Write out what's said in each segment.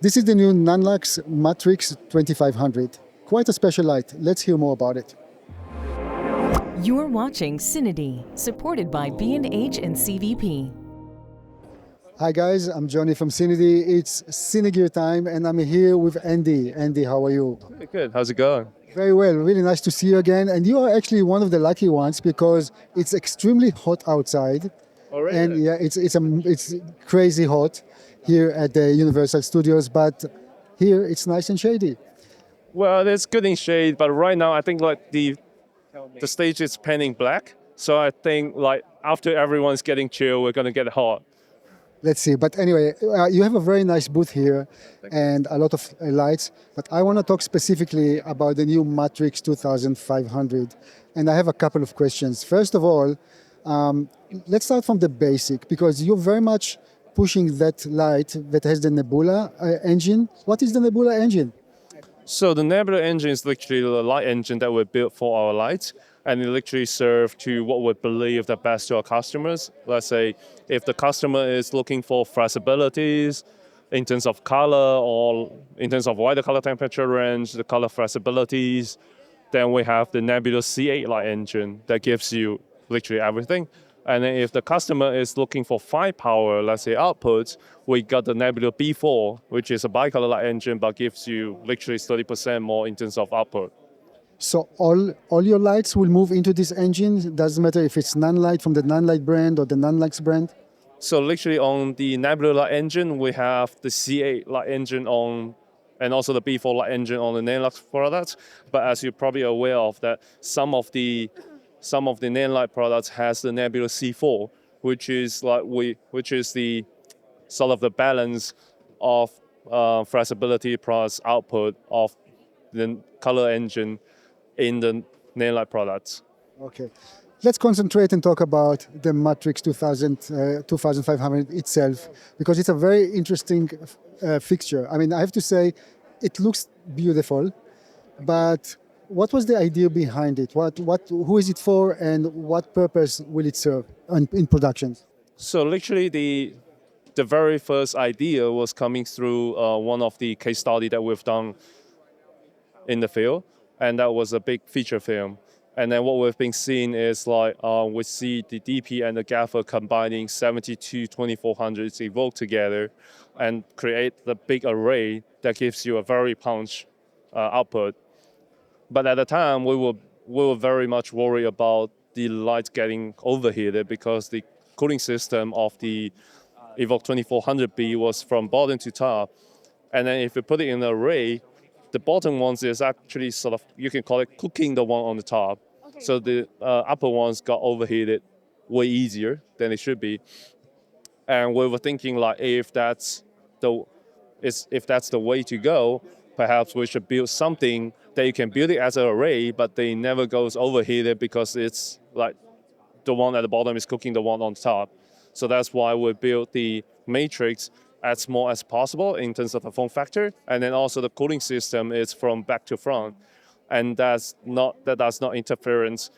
This is the new NANLUX Matrix 2500. Quite a special light. Let's hear more about it. You're watching CineD, supported by B&H and CVP. Hi guys, I'm Johnny from CineD. It's Cine Gear time and I'm here with Andy. Andy, how are you? Good. How's it going? Very well, really nice to see you again. And you are actually one of the lucky ones because it's extremely hot outside. Already? And yeah, it's crazy hot here at the Universal Studios, but here it's nice and shady. Well, it's good in shade, but right now I think like the stage is painting black. So I think like after everyone's getting chill, we're gonna get hot. Let's see. But anyway, you have a very nice booth here and a lot of lights. But I want to talk specifically about the new Matrix 2500. And I have a couple of questions. First of all, let's start from the basic because you're very much pushing that light that has the Nebula engine. What is the Nebula engine? So the Nebula engine is literally the light engine that we built for our lights, and it literally serves to what we believe the best to our customers. Let's say if the customer is looking for flexibilities in terms of color or in terms of wider color temperature range, the color flexibilities, then we have the Nebula C8 light engine that gives you literally everything. And then if the customer is looking for firepower, let's say outputs, we got the Nebula B4, which is a bicolor light engine, but gives you literally 30% more in terms of output. So all your lights will move into this engine? Doesn't matter if it's NanLight from the NanLight brand or the NanLux brand? So literally on the Nebula light engine, we have the C8 light engine on, and also the B4 light engine on the NANLUX products. But as you're probably aware of that, some of the NANLight products has the Nebula C4, which is the sort of the balance of flexibility plus output of the color engine in the NANLight products. Okay. Let's concentrate and talk about the Matrix 2500 itself, because it's a very interesting fixture. I mean, I have to say, it looks beautiful, but what was the idea behind it? Who is it for, and what purpose will it serve in productions? So literally the very first idea was coming through one of the case study that we've done in the field, and that was a big feature film. And then what we've been seeing is like we see the DP and the gaffer combining 72-2400s evoke together and create the big array that gives you a very punch output. But at the time, we were very much worried about the lights getting overheated because the cooling system of the Evoke 2400B was from bottom to top. And then if you put it in an array, the bottom ones is actually sort of, you can call it cooking the one on the top. Okay. So the upper ones got overheated way easier than it should be. And we were thinking like, if that's the way to go, perhaps we should build something that you can build it as an array, but they never goes overheated because it's like the one at the bottom is cooking the one on top. So that's why we built the Matrix as small as possible in terms of the form factor, and then also the cooling system is from back to front, and that does not interference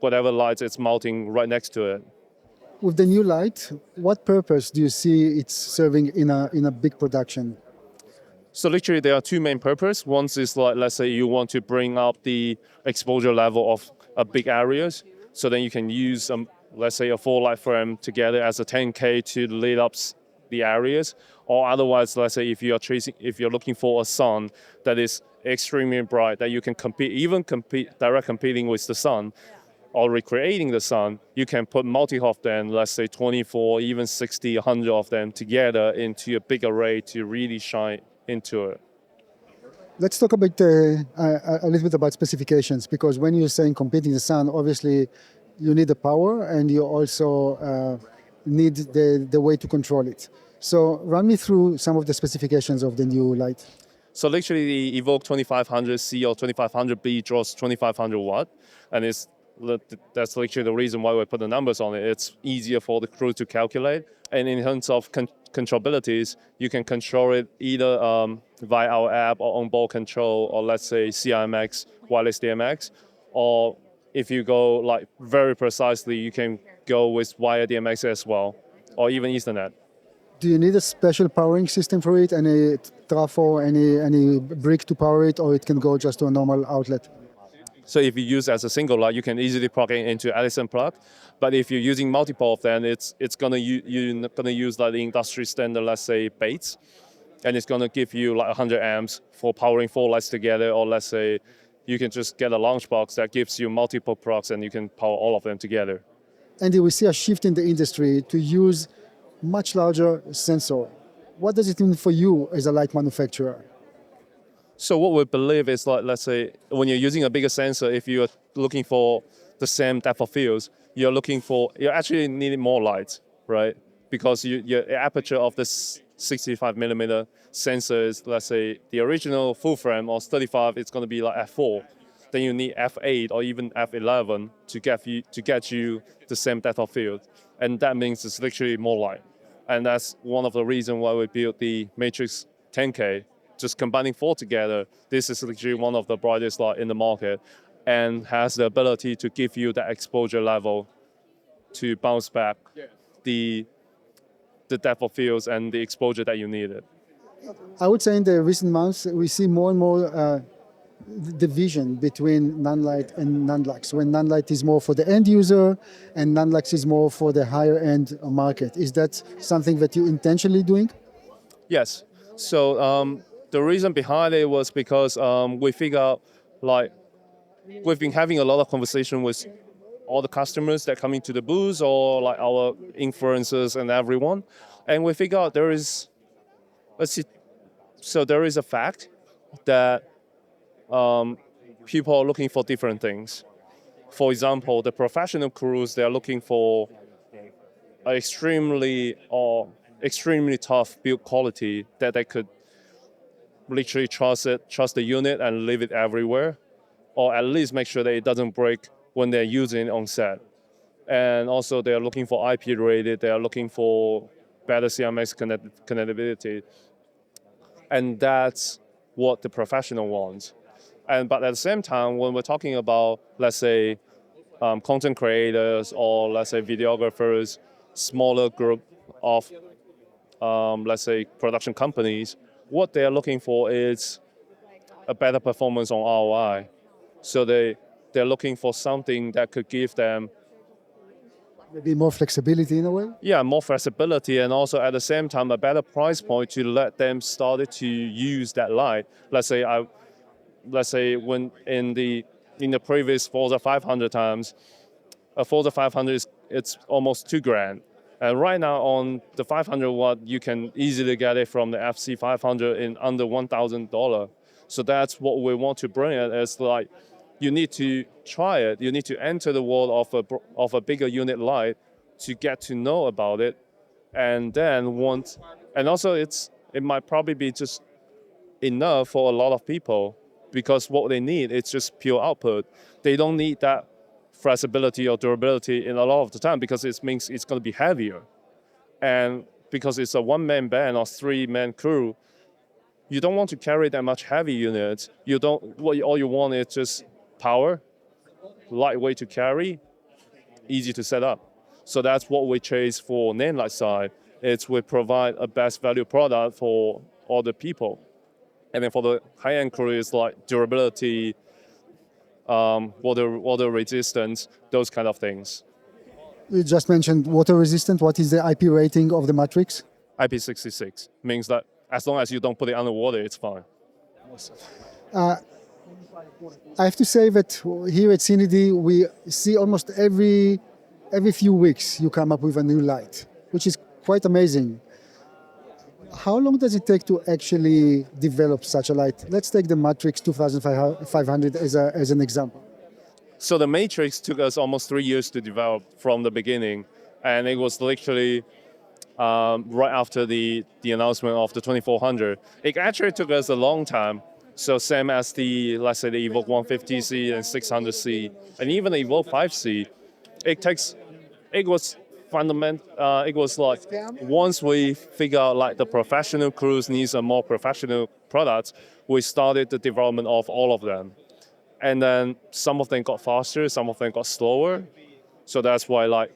whatever light it's mounting right next to it. With the new light, what purpose do you see it's serving in a big production? So literally there are two main purposes. One is like, let's say you want to bring up the exposure level of big areas, so then you can use let's say a 4 light frame together as a 10K to lit up the areas. Or otherwise, let's say if you're looking for a sun that is extremely bright, that you can direct competing with the sun, or recreating the sun, you can put multi of them, let's say 24, even 60, 100 of them together into a big array to really shine into it. Let's talk about a little bit about specifications, because when you're saying competing the sun, obviously you need the power and you also need the way to control it. So run me through some of the specifications of the new light. So literally the Evoke 2500C or 2500B draws 2500 watt, and that's literally the reason why we put the numbers on it. It's easier for the crew to calculate. And in terms of controllabilities, you can control it either via our app or onboard control, or let's say CIMX, wireless DMX, or if you go like very precisely, you can go with wire DMX as well, or even Ethernet. Do you need a special powering system for it? Any trafo, any brick to power it, or it can go just to a normal outlet? So if you use as a single light, you can easily plug it into Edison plug. But if you're using multiple, then it's gonna you're gonna use like the industry standard, let's say Bates, and it's gonna give you like 100 amps for powering 4 lights together. Or let's say you can just get a launch box that gives you multiple plugs and you can power all of them together. Andy, we see a shift in the industry to use much larger sensor. What does it mean for you as a light manufacturer? So what we believe is like, let's say, when you're using a bigger sensor, if you're looking for the same depth of fields, you're actually needing more light, right? Because your aperture of this 65 millimeter sensor is, let's say, the original full frame or 35, it's going to be like f4. Then you need f8 or even f11 to get you the same depth of field, and that means it's literally more light. And that's one of the reasons why we built the Matrix 10K. Just combining 4 together, this is literally one of the brightest light in the market and has the ability to give you that exposure level to bounce back the depth of fields and the exposure that you needed. I would say in the recent months, we see more and more division between NANLIGHT and NANLUX, when NANLIGHT is more for the end user and NANLUX is more for the higher end market. Is that something that you're intentionally doing? Yes. So the reason behind it was because we figured out, like, we've been having a lot of conversation with all the customers that come into the booth or like our influencers and everyone, and we figured out there is a fact that people are looking for different things. For example, the professional crews, they are looking for extremely tough build quality that they could literally trust the unit and leave it everywhere, or at least make sure that it doesn't break when they're using it on set. And also they are looking for IP rated, they are looking for better CMX connectivity. And that's what the professional wants. But at the same time, when we're talking about, let's say, content creators or let's say videographers, smaller group of, let's say, production companies, what they are looking for is a better performance on ROI. So they're looking for something that could give them Maybe more flexibility in a way? more flexibility, and also at the same time a better price point to let them start to use that light. Let's say when in the previous Forza 500 times, a Forza 500 it's almost $2,000, and right now on the 500 watt you can easily get it from the FC 500 in under $1,000. So that's what we want to bring it. It's like you need to try it. You need to enter the world of a bigger unit light to get to know about it, and then and also it might probably be just enough for a lot of people, because what they need is just pure output. They don't need that flexibility or durability in a lot of the time, because it means it's going to be heavier. And because it's a one-man band or three-man crew, you don't want to carry that much heavy units. All you want is just power, lightweight to carry, easy to set up. So that's what we chase for NANLUX side. We provide a best value product for all the people. And then for the high-end crew, it's like durability, water resistance, those kind of things. You just mentioned water resistant. What is the IP rating of the Matrix? IP66 means that as long as you don't put it underwater, it's fine. I have to say that here at CineD, we see almost every few weeks you come up with a new light, which is quite amazing. How long does it take to actually develop such a light? Let's take the Matrix 2500 as an example. So the Matrix took us almost 3 years to develop from the beginning, and it was literally right after the announcement of the 2400. It actually took us a long time. So same as let's say the Evoke 150C and 600C, and even the Evoke 5C, it was fundamental. It was like once we figure out like the professional crews needs a more professional product, we started the development of all of them. And then some of them got faster, some of them got slower. So that's why like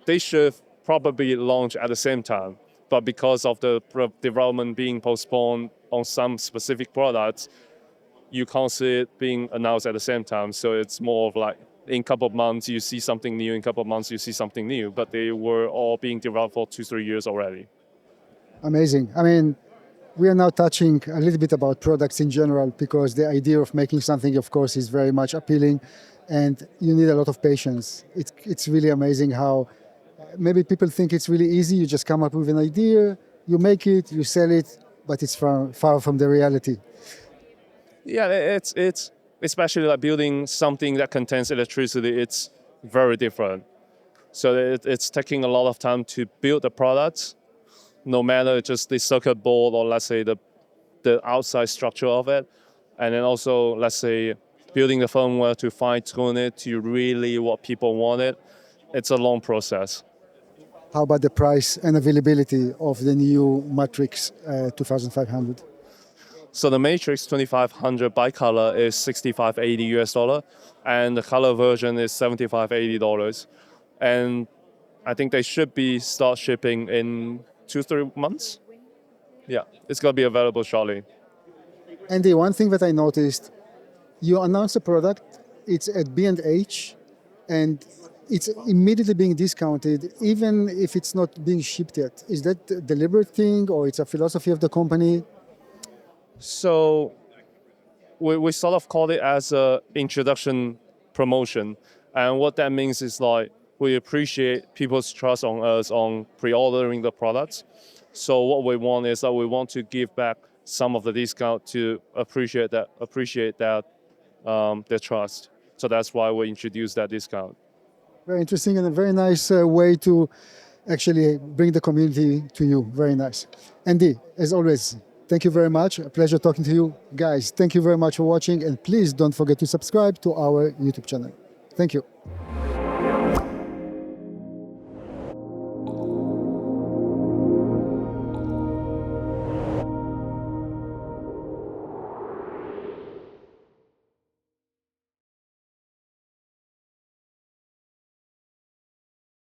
they should probably launch at the same time. but because of the development being postponed on some specific products, you can't see it being announced at the same time. So it's more of like in a couple of months you see something new, in a couple of months you see something new, but they were all being developed for 2-3 years already. Amazing. I mean, we are now touching a little bit about products in general because the idea of making something, of course, is very much appealing and you need a lot of patience. It's really amazing how maybe people think it's really easy. You just come up with an idea, you make it, you sell it, but it's far from the reality. Yeah, it's especially like building something that contains electricity. It's very different. So it's taking a lot of time to build the product, no matter just the circuit board or let's say the outside structure of it, and then also let's say building the firmware to fine tune it to really what people wanted. It's a long process. How about the price and availability of the new Matrix 2500? So the Matrix 2500 bicolor is $65.80 and the color version is $75.80. And I think they should be start shipping in 2-3 months. Yeah, it's gonna be available shortly. Andy, one thing that I noticed, you announced a product, it's at B&H, and it's immediately being discounted, even if it's not being shipped yet. Is that a deliberate thing, or it's a philosophy of the company? So we sort of call it as a introduction promotion. And what that means is like we appreciate people's trust on us on pre-ordering the products. So what we want is that we want to give back some of the discount to appreciate their trust. So that's why we introduced that discount. Very interesting and a very nice way to actually bring the community to you. Very nice. Andy, as always, thank you very much. A pleasure talking to you. Guys, thank you very much for watching, and please don't forget to subscribe to our YouTube channel. Thank you.